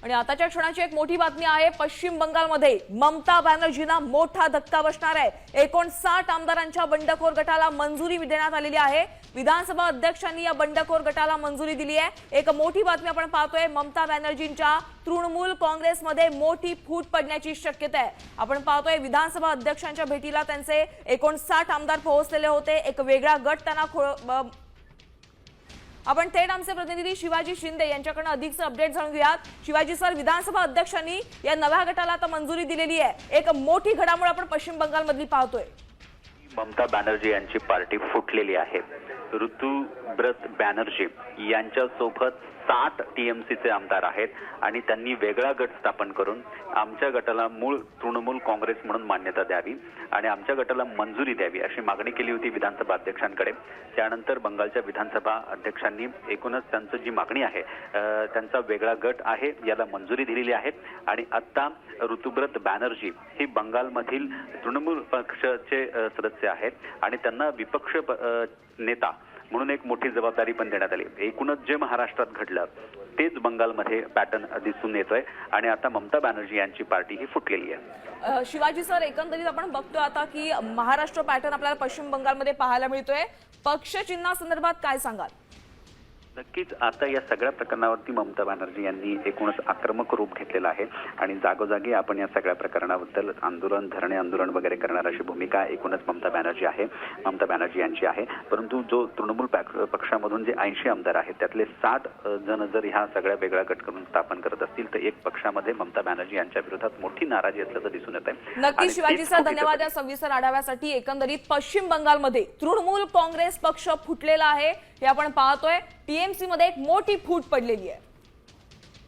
आणि आताच्या क्षणाची एक मोठी बातमी आहे। पश्चिम बंगालमध्ये ममता बॅनर्जींना मोठा धक्का बसणार आहे। 59 आमदारांच्या बंडखोर गटाला मंजुरी देण्यात आलेली आहे। विधानसभा अध्यक्षांनी या बंडखोर गटाला मंजुरी दिली आहे। एक मोठी बातमी आपण पाहतोय, ममता बॅनर्जींच्या तृणमूल काँग्रेसमध्ये मोठी फूट पडण्याची शक्यता आहे। आपण पाहतोय विधानसभा अध्यक्षांच्या भेटीला त्यांचे 59 आमदार पोहोचलेले होते। एक वेगळा गट त्यांना आपण थेट आमचे प्रतिनिधी शिवाजी शिंदे यांच्याकडून अधिकचे अपडेट जाणून घेऊयात। शिवाजी सर, विधानसभा अध्यक्षांनी या नव्या गटाला आता मंजुरी दिलेली आहे। एक मोठी घडामोड आपण पश्चिम बंगालमधली पाहतोय। ममता बॅनर्जी यांची पार्टी फुटलेली आहे। ऋतुव्रत बॅनर्जी यांच्यासोबत 7 टीएमसीचे आमदार आहेत आणि त्यांनी वेगळा गट स्थापन करून आमच्या गटाला मूळ तृणमूल काँग्रेस म्हणून मान्यता द्यावी आणि आमच्या गटाला मंजुरी द्यावी अशी मागणी केली होती विधानसभा अध्यक्षांकडे। त्यानंतर बंगालच्या विधानसभा अध्यक्षांनी एकूणच त्यांची जी मागणी आहे त्यांचा वेगळा गट आहे याला मंजुरी दिलेली आहे आणि आता ऋतुव्रत बॅनर्जी ही बंगालमधील तृणमूल पक्षाचे सदस्य आहेत आणि त्यांना विपक्ष नेता म्हणून एक मोठी जबाबदारी पण देण्यात आली। एकूणच जे महाराष्ट्रात घडलं तेच बंगालमध्ये पॅटर्न दिसून येतोय आणि आता ममता बॅनर्जी यांची पार्टी ही फुटलेली आहे। शिवाजी सर, एकंदरीत आपण बघतोय आता की महाराष्ट्र पॅटर्न आपल्याला पश्चिम बंगालमध्ये पाहायला मिळतोय। पक्ष चिन्हासंदर्भात काय सांगाल? नक्कीच आता या सगळ्या प्रकरणावरती ममता बॅनर्जी यांनी एकूणच आक्रमक रूप घेतलेलं आहे आणि जागोजागी आपण या सगळ्या प्रकरणाबद्दल आंदोलन, धरणे आंदोलन वगैरे करणार अशी भूमिका एकूणच ममता बॅनर्जी यांची आहे। परंतु जो तृणमूल पक्षामधून जे 80 आमदार आहेत त्यातले 60 जण जर ह्या सगळ्या वेगळा गट करून स्थापन करत असतील तर एक पक्षामध्ये ममता बॅनर्जी यांच्या विरोधात मोठी नाराजी असल्याचं दिसून येत आहे। नक्की शिवाजी सर, धन्यवाद या सविस्तर आढाव्यासाठी। एकंदरीत पश्चिम बंगालमध्ये तृणमूल काँग्रेस पक्ष फुटलेला आहे हे आपण पाहतोय। टीएमसी मध्ये एक मोठी फूट पडलेली आहे।